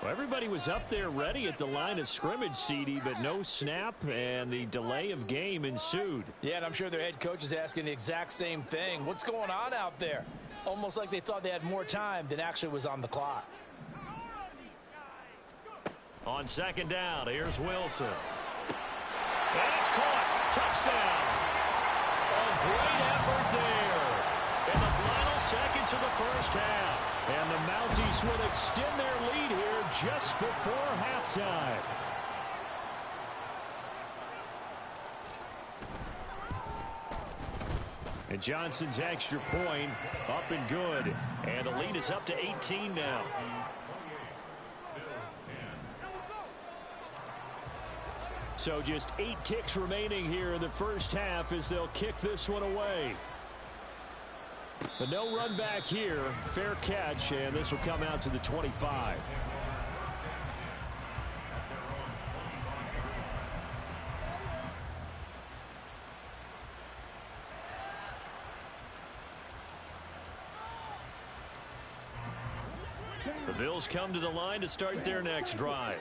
Everybody was up there ready at the line of scrimmage, CD, but no snap, and the delay of game ensued. Yeah, and I'm sure their head coach is asking the exact same thing. What's going on out there? Almost like they thought they had more time than actually was on the clock. On second down, here's Wilson. And it's caught. Touchdown. A great effort there. In the final seconds of the first half. And the Mounties will extend their lead here just before halftime. And Johnson's extra point up and good. And the lead is up to 18 now. So just 8 ticks remaining here in the first half as they'll kick this one away. But no run back here. Fair catch, and this will come out to the 25. The Bills come to the line to start their next drive.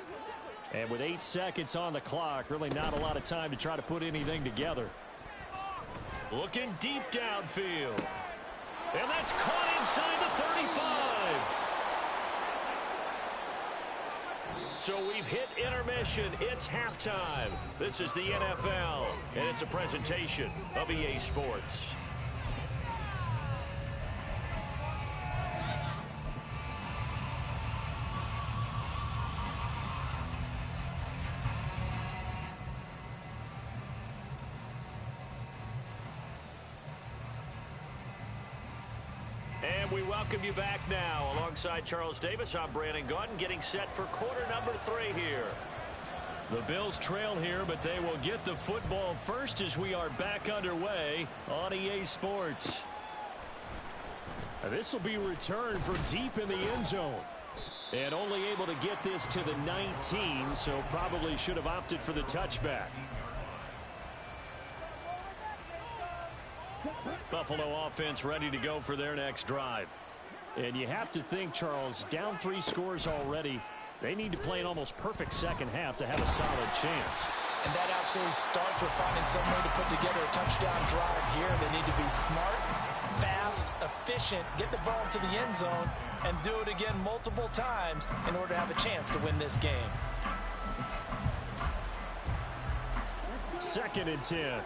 And with 8 seconds on the clock, really not a lot of time to try to put anything together. Looking deep downfield. And that's caught inside the 35. So we've hit intermission. It's halftime. This is the NFL, and it's a presentation of EA Sports. And we welcome you back now. Alongside Charles Davis, I'm Brandon Gaudin, getting set for quarter number 3 here. The Bills trail here, but they will get the football first as we are back underway on EA Sports. This will be returned from deep in the end zone. And only able to get this to the 19, so probably should have opted for the touchback. Buffalo offense ready to go for their next drive. And you have to think, Charles, down 3 scores already. They need to play an almost perfect second half to have a solid chance. And that absolutely starts with finding some way to put together a touchdown drive here. They need to be smart, fast, efficient, get the ball to the end zone, and do it again multiple times in order to have a chance to win this game. 2nd and 10.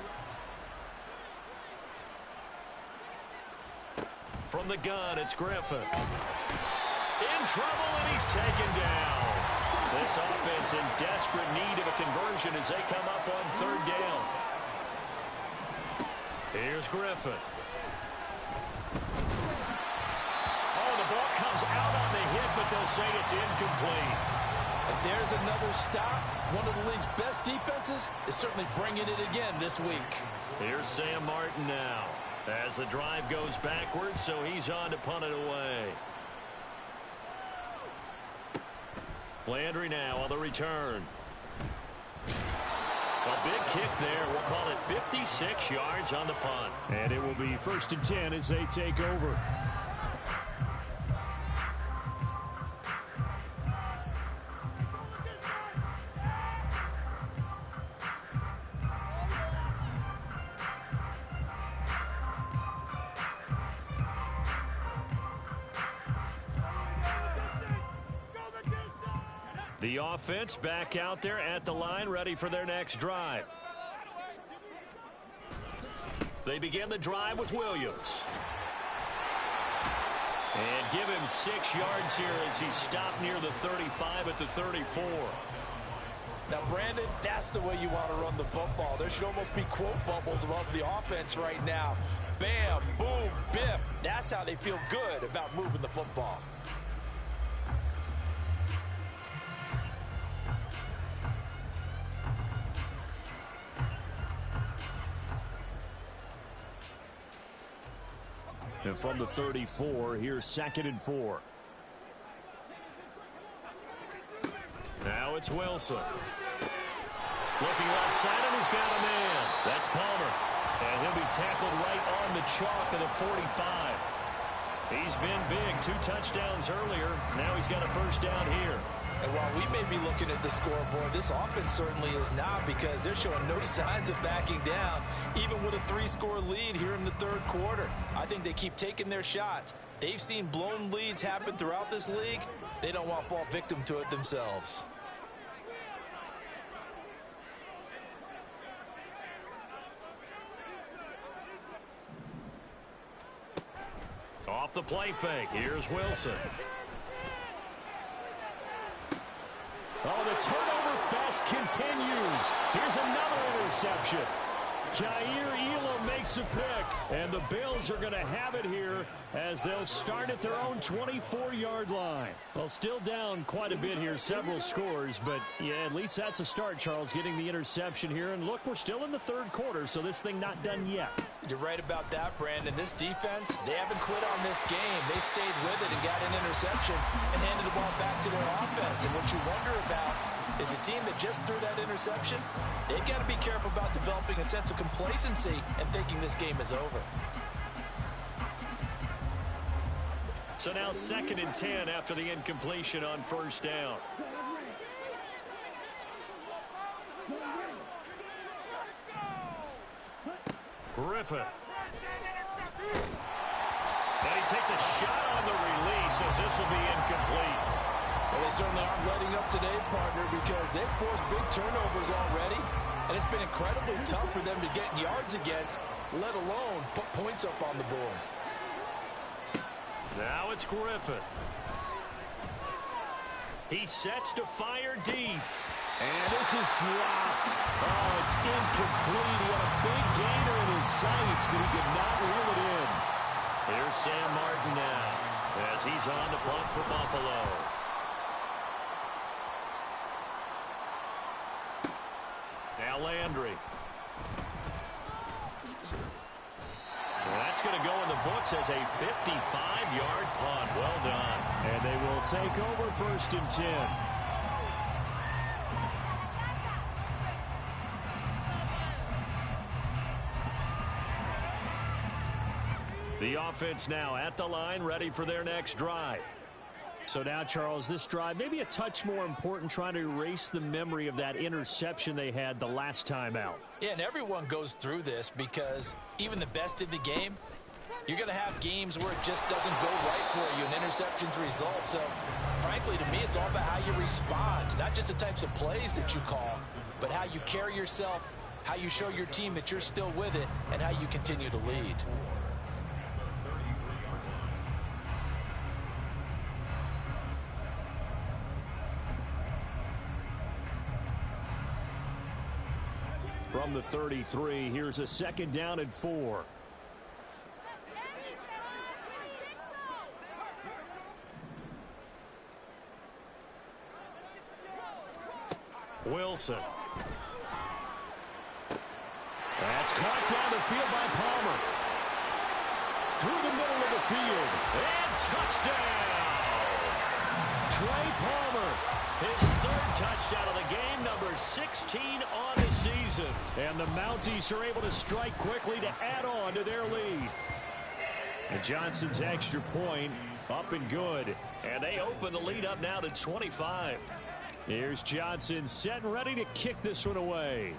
From the gun, it's Griffin. In trouble, and he's taken down. This offense in desperate need of a conversion as they come up on 3rd down. Here's Griffin. Oh, the ball comes out on the hit, but they'll say it's incomplete. And there's another stop. One of the league's best defenses is certainly bringing it again this week. Here's Sam Martin now. As the drive goes backwards, so he's on to punt it away. Landry now on the return. A big kick there. We'll call it 56 yards on the punt. And it will be 1st and 10 as they take over. The offense back out there at the line, ready for their next drive. They begin the drive with Williams. And give him 6 yards here as he's stopped near the 35 at the 34. Now, Brandon, that's the way you want to run the football. There should almost be quote bubbles above the offense right now. Bam, boom, biff. That's how they feel good about moving the football. And from the 34, here's 2nd and 4. Now it's Wilson. Looking right side, and he's got a man. That's Palmer. And he'll be tackled right on the chalk of the 45. He's been big. 2 touchdowns earlier. Now he's got a first down here. And while we may be looking at the scoreboard, this offense certainly is not, because they're showing no signs of backing down, even with a 3-score lead here in the third quarter. I think they keep taking their shots. They've seen blown leads happen throughout this league. They don't want to fall victim to it themselves. Off the play fake. Here's Wilson. Oh, the turnover fest continues. Here's another interception. Kaiir Elam makes a pick, and the Bills are going to have it here as they'll start at their own 24-yard line. Well, still down quite a bit here, several scores, but yeah, at least that's a start, Charles, getting the interception here. And look, we're still in the third quarter, so this thing not done yet. You're right about that, Brandon. This defense, they haven't quit on this game. They stayed with it and got an interception and handed the ball back to their offense. And what you wonder about is a team that just threw that interception, they've got to be careful about developing a sense of complacency and thinking this game is over. So now 2nd and 10 after the incompletion on first down. Griffin. And he takes a shot on the release as this will be incomplete. Well, they certainly aren't letting up today, partner, because they've forced big turnovers already, and it's been incredibly tough for them to get yards against, let alone put points up on the board. Now it's Griffin. He sets to fire deep. And this is dropped. Oh, it's incomplete. He had a big gainer in his sights, but he could not reel it in. Here's Sam Martin now as he's on the punt for Buffalo. Now Landry. That's going to go in the books as a 55-yard punt. Well done. And they will take over 1st and 10. The offense now at the line, ready for their next drive. So now, Charles, this drive maybe a touch more important, trying to erase the memory of that interception they had the last time out. Yeah, and everyone goes through this because even the best in the game, you're going to have games where it just doesn't go right for you, and interceptions result. So, frankly, to me, it's all about how you respond, not just the types of plays that you call, but how you carry yourself, how you show your team that you're still with it, and how you continue to lead. From the 33, here's a 2nd down and 4. Wilson. That's caught down the field by Palmer. Through the middle of the field. And touchdown! Trey Palmer. His 3rd touchdown of the game, number 16 on the season. And the Mounties are able to strike quickly to add on to their lead. And Johnson's extra point up and good. And they open the lead up now to 25. Here's Johnson set and ready to kick this one away.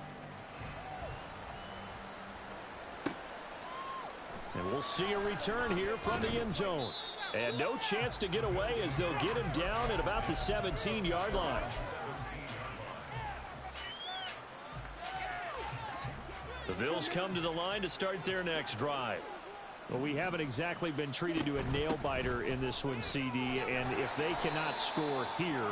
And we'll see a return here from the end zone. And no chance to get away as they'll get him down at about the 17-yard line. The Bills come to the line to start their next drive. Well, we haven't exactly been treated to a nail-biter in this one, CD, and if they cannot score here,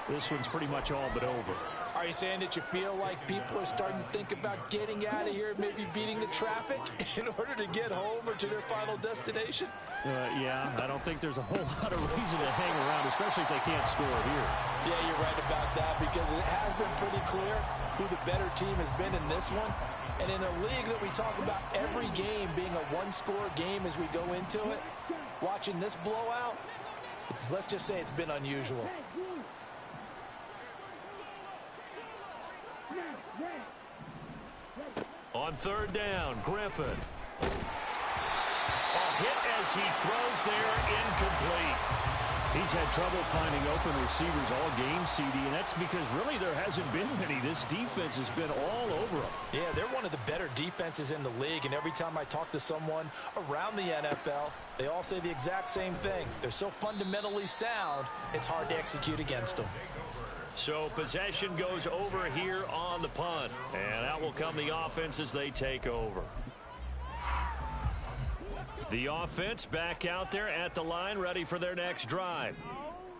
this one's pretty much all but over. Are you saying that you feel like people are starting to think about getting out of here, maybe beating the traffic in order to get home or to their final destination? Yeah, I don't think there's a whole lot of reason to hang around, especially if they can't score here. Yeah, you're right about that, because it has been pretty clear who the better team has been in this one. And in a league that we talk about every game being a one-score game as we go into it, watching this blowout, let's just say it's been unusual. On 3rd down, Griffin. A hit as He throws there, incomplete. He's had trouble finding open receivers all game, CD, and that's because really there hasn't been many. This defense has been all over them. Yeah, they're one of the better defenses in the league, and every time I talk to someone around the NFL, they all say the exact same thing. They're so fundamentally sound, it's hard to execute against them. So possession goes over here on the punt, and out will come the offense as they take over. The offense back out there at the line, ready for their next drive.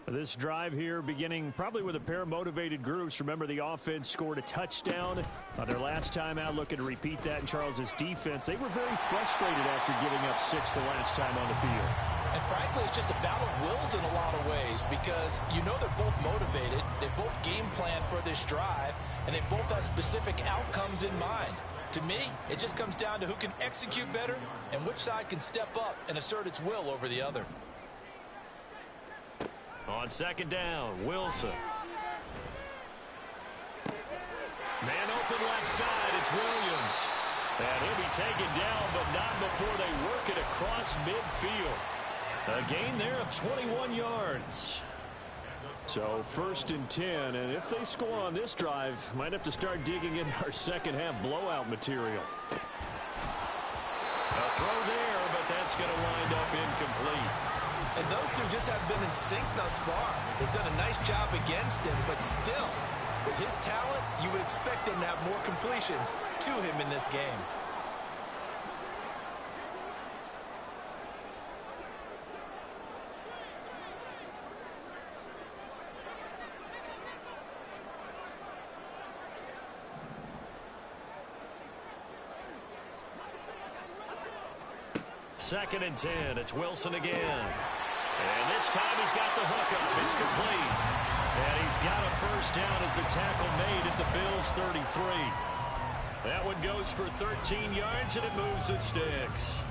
This drive here beginning probably with a pair of motivated groups. Remember, the offense scored a touchdown their last time out. Looking to repeat that in Charles's defense. They were very frustrated after giving up 6 the last time on the field. And frankly, it's just a battle of wills in a lot of ways because you know they're both motivated. They both game plan for this drive, and they both have specific outcomes in mind. To me, it just comes down to who can execute better and which side can step up and assert its will over the other. On second down, Wilson. Man open left side, it's Williams. And he'll be taken down, but not before they work it across midfield. A gain there of 21 yards. So 1st and 10, and if they score on this drive, might have to start digging in our second half blowout material. A throw there, but that's going to wind up incomplete. And those two just haven't been in sync thus far. They've done a nice job against him, but still, with his talent, you would expect him to have more completions to him in this game. Second and 10. It's Wilson again. And this time he's got the hook up. It's complete. And he's got a first down as the tackle made at the Bills' 33. That one goes for 13 yards, and it moves the sticks.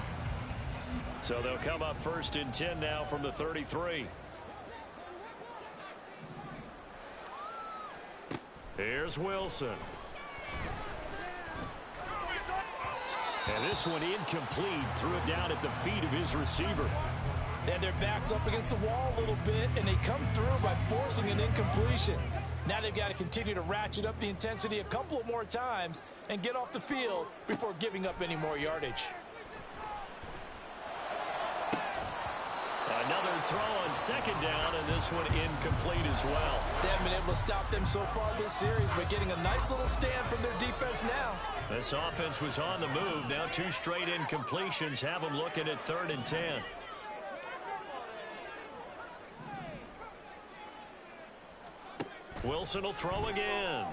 So they'll come up 1st and 10 now from the 33. Here's Wilson. And this one incomplete. Threw it down at the feet of his receiver. They had their backs up against the wall a little bit, and they come through by forcing an incompletion. Now they've got to continue to ratchet up the intensity a couple of more times and get off the field before giving up any more yardage. Another throw on second down, and this one incomplete as well. They haven't been able to stop them so far this series, but getting a nice little stand from their defense now. This offense was on the move. Now 2 straight incompletions have them looking at 3rd and 10. Wilson will throw again.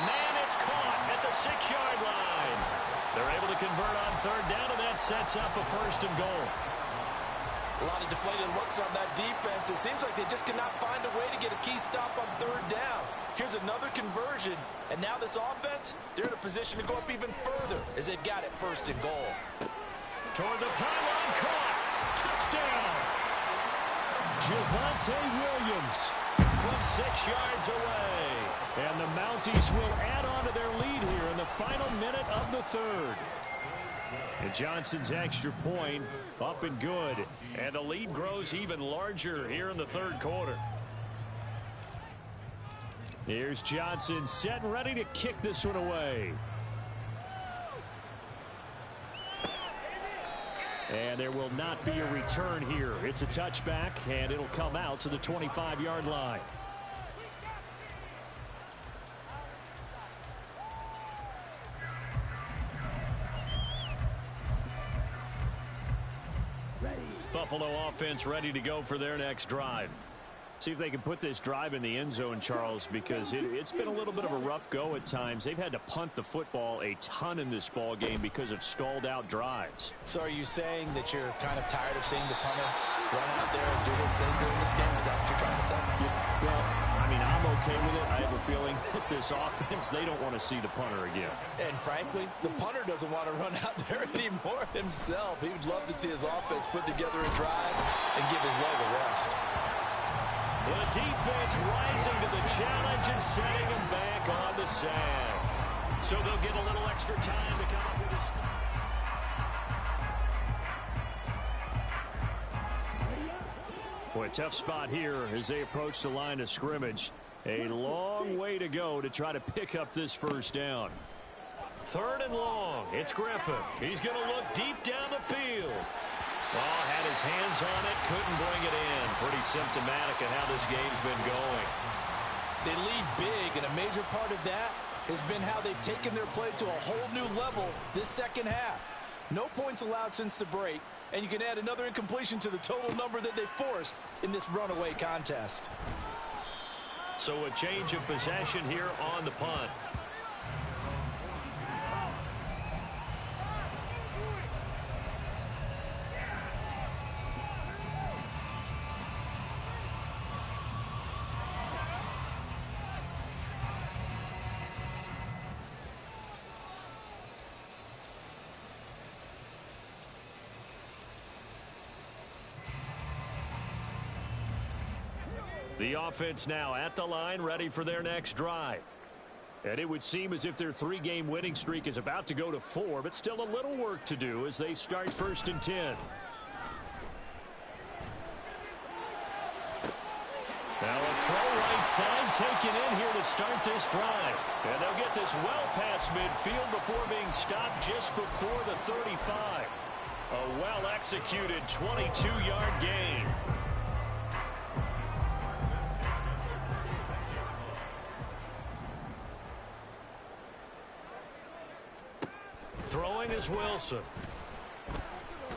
Man, it's caught at the 6-yard line. They're able to convert on 3rd down, and that sets up a 1st and goal. A lot of deflated looks on that defense. It seems like they just cannot find a way to get a key stop on 3rd down. Here's another conversion, and now this offense, they're in a position to go up even further as they've got it 1st and goal. Toward the pylon, caught. Touchdown. Javonte Williams from 6 yards away. And the Mounties will add on to their lead here in the final minute of the 3rd. And Johnson's extra point up and good. And the lead grows even larger here in the 3rd quarter. Here's Johnson set and ready to kick this one away. And there will not be a return here. It's a touchback, and it'll come out to the 25-yard line. Buffalo offense ready to go for their next drive. See if they can put this drive in the end zone, Charles, because it's been a little bit of a rough go at times. They've had to punt the football a ton in this ball game because of stalled out drives. So are you saying that you're kind of tired of seeing the punter run out there and do this thing during this game? Is that what you're trying to say? Yeah, well, I mean, I'm okay with it. I have a feeling that this offense, they don't want to see the punter again. And frankly, the punter doesn't want to run out there anymore himself. He would love to see his offense put together a drive and give his leg a rest. The defense rising to the challenge and setting him back on the sand. So they'll get a little extra time to come up with this. Boy, tough spot here as they approach the line of scrimmage. A long way to go to try to pick up this first down. 3rd and long. It's Griffin. He's going to look deep down the field. Oh, had his hands on it, couldn't bring it in. Pretty symptomatic of how this game's been going. They lead big, and a major part of that has been how they've taken their play to a whole new level this second half. No points allowed since the break, and you can add another incompletion to the total number that they forced in this runaway contest. So a change of possession here on the punt. The offense now at the line, ready for their next drive. And it would seem as if their 3-game winning streak is about to go to 4, but still a little work to do as they start 1st and 10. Now a throw right side taken in here to start this drive. And they'll get this well past midfield before being stopped just before the 35. A well-executed 22-yard gain. Throwing is Wilson.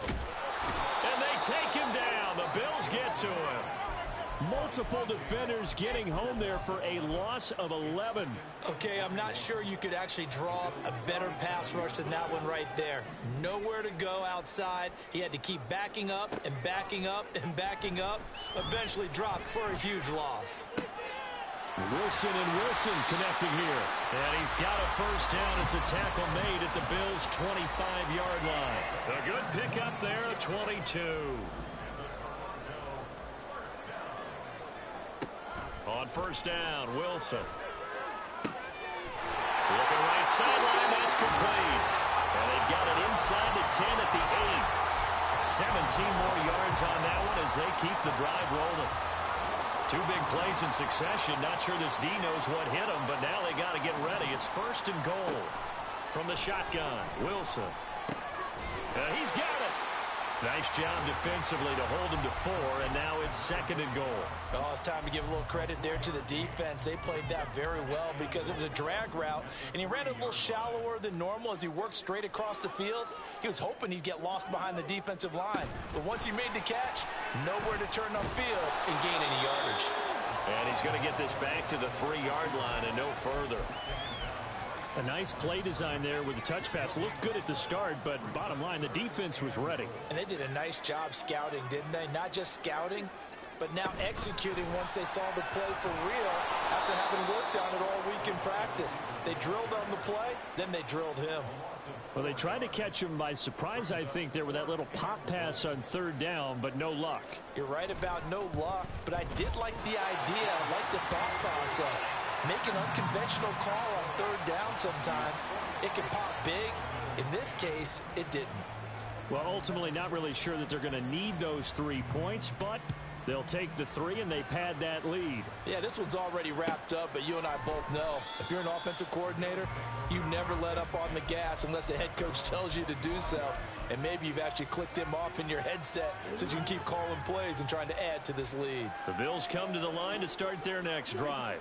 And they take him down. The Bills get to him. Multiple defenders getting home there for a loss of 11. Okay, I'm not sure you could actually draw a better pass rush than that one right there. Nowhere to go outside. He had to keep backing up and backing up and backing up. Eventually dropped for a huge loss. Wilson and Wilson connecting here. And he's got a first down as a tackle made at the Bills' 25-yard line. A good pickup there at 22. On first down, Wilson. Looking right sideline, that's complete. And they've got it inside the 10 at the 8. 17 more yards on that one as they keep the drive rolling. 2 big plays in succession. Not sure this D knows what hit him, but now they got to get ready. It's 1st and goal from the shotgun. Wilson. He's got it. Nice job defensively to hold him to 4, and now it's 2nd and goal. Oh, it's time to give a little credit there to the defense. They played that very well because it was a drag route, and he ran it a little shallower than normal as he worked straight across the field. He was hoping he'd get lost behind the defensive line, but once he made the catch, nowhere to turn upfield and gain any yardage. And he's going to get this back to the 3-yard line and no further. A nice play design there with the touch pass. Looked good at the start, but bottom line, the defense was ready. And they did a nice job scouting, didn't they? Not just scouting, but now executing once they saw the play for real after having worked on it all week in practice. They drilled on the play, then they drilled him. Well, they tried to catch him by surprise, I think, there with that little pop pass on 3rd down, but no luck. You're right about no luck, but I did like the idea, I like the thought process. Make an unconventional call on 3rd down sometimes. It can pop big. In this case, it didn't. Well, ultimately not really sure that they're going to need those 3 points, but they'll take the 3 and they pad that lead. Yeah, this one's already wrapped up, but you and I both know if you're an offensive coordinator, you never let up on the gas unless the head coach tells you to do so. And maybe you've actually clicked him off in your headset so you can keep calling plays and trying to add to this lead. The Bills come to the line to start their next drive.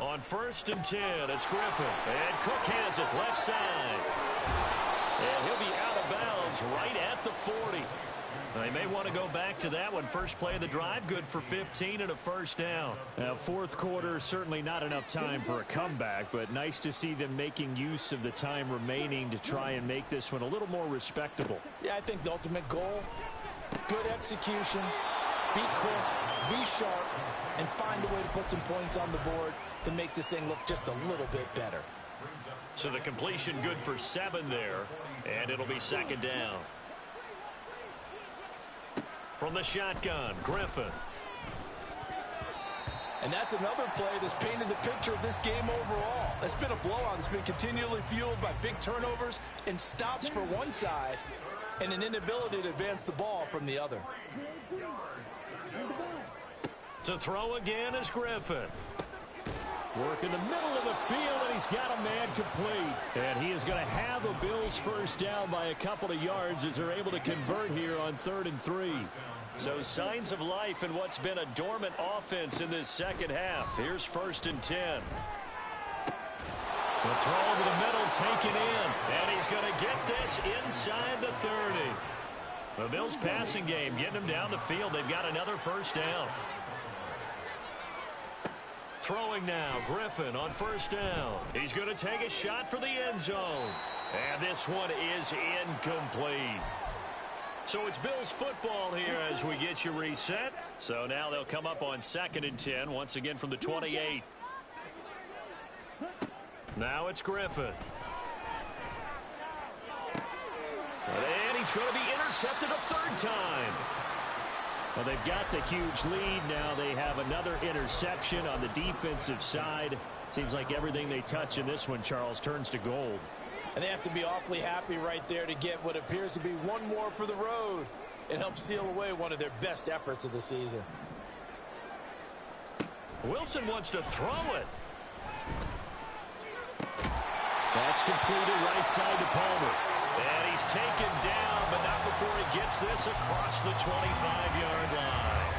On 1st and 10, it's Griffin. And Cook has it left side. And he'll be out of bounds right at the 40. They may want to go back to that one. First play of the drive, good for 15 and a first down. Now, 4th quarter, certainly not enough time for a comeback, but nice to see them making use of the time remaining to try and make this one a little more respectable. Yeah, I think the ultimate goal, good execution, be crisp, be sharp, and find a way to put some points on the board to make this thing look just a little bit better. So the completion good for 7 there, and it'll be 2nd down. From the shotgun, Griffin. And that's another play that's painted the picture of this game overall. It's been a blowout. It's been continually fueled by big turnovers and stops for one side and an inability to advance the ball from the other. To throw again is Griffin. Work in the middle of the field, and he's got a man complete. And he is going to have a Bills first down by a couple of yards as they're able to convert here on 3rd and 3. So signs of life in what's been a dormant offense in this second half. Here's 1st and 10. The throw over the middle taken in. And he's going to get this inside the 30. The Bills passing game getting them down the field. They've got another first down. Throwing now, Griffin on 1st down. He's going to take a shot for the end zone. And this one is incomplete. So it's Bills football here as we get you reset. So now they'll come up on 2nd and 10, once again from the 28. Now it's Griffin. And he's going to be intercepted a 3rd time. Well, they've got the huge lead. Now they have another interception on the defensive side. Seems like everything they touch in this one, Charles, turns to gold. And they have to be awfully happy right there to get what appears to be one more for the road. It helps seal away one of their best efforts of the season. Wilson wants to throw it. That's completed right side to Palmer. And he's taken down, but not before he gets this across the 25-yard line.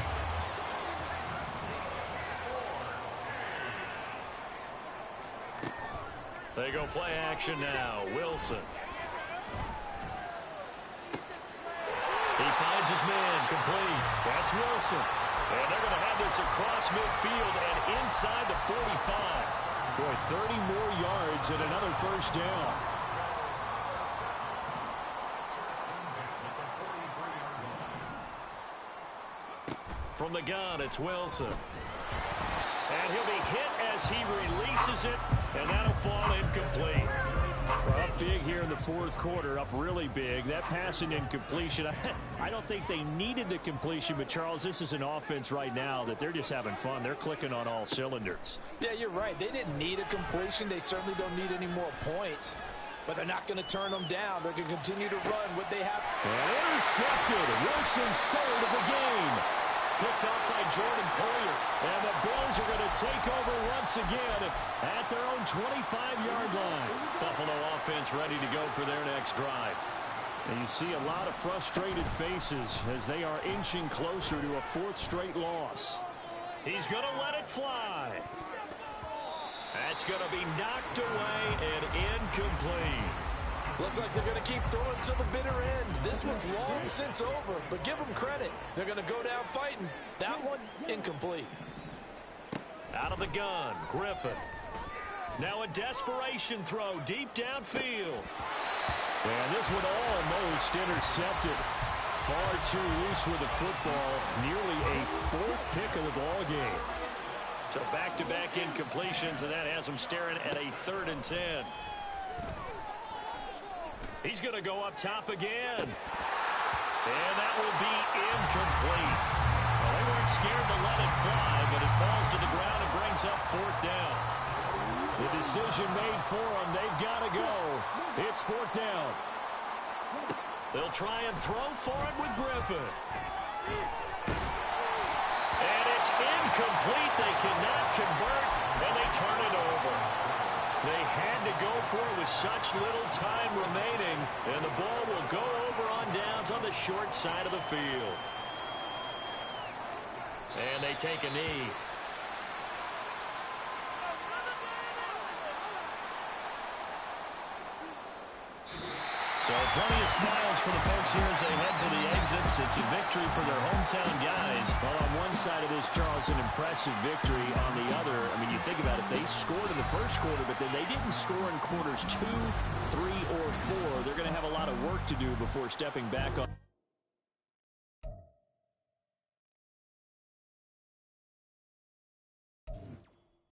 They go play action now. Wilson. He finds his man complete. That's Wilson. And they're going to have this across midfield and inside the 45. Boy, 30 more yards and another first down. From the gun, it's Wilson. And he'll be hit as he releases it, and that'll fall incomplete. We're up big here in the 4th quarter, up really big. That passing incompletion, I don't think they needed the completion, but Charles, this is an offense right now that they're just having fun. They're clicking on all cylinders. Yeah, you're right. They didn't need a completion. They certainly don't need any more points, but they're not going to turn them down. They're going to continue to run what they have. And intercepted. Wilson's 3rd of the game. Picked up by Jordan Poyer. And the Bills are going to take over once again at their own 25-yard line. Buffalo offense ready to go for their next drive. And you see a lot of frustrated faces as they are inching closer to a 4th straight loss. He's going to let it fly. That's going to be knocked away and incomplete. Looks like they're going to keep throwing to the bitter end. This one's long since over, but give them credit. They're going to go down fighting. That one, incomplete. Out of the gun, Griffin. Now a desperation throw deep downfield. And this one almost intercepted. Far too loose with the football. Nearly a 4th pick of the ball game. So back-to-back incompletions, and that has them staring at a 3rd and 10. He's going to go up top again. And that will be incomplete. Well, they weren't scared to let it fly, but it falls to the ground and brings up 4th down. The decision made for them. They've got to go. It's 4th down. They'll try and throw for it with Griffin. And it's incomplete. They cannot convert, and they turn it over. They had to go for it with such little time remaining, and the ball will go over on downs on the short side of the field. And they take a knee. So plenty of smiles for the folks here as they head for the exits. It's a victory for their hometown guys. Well, on one side of this, Charles, an impressive victory. On the other, I mean, you think about it, they scored in the 1st quarter, but then they didn't score in quarters 2, 3, or 4. They're going to have a lot of work to do before stepping back on.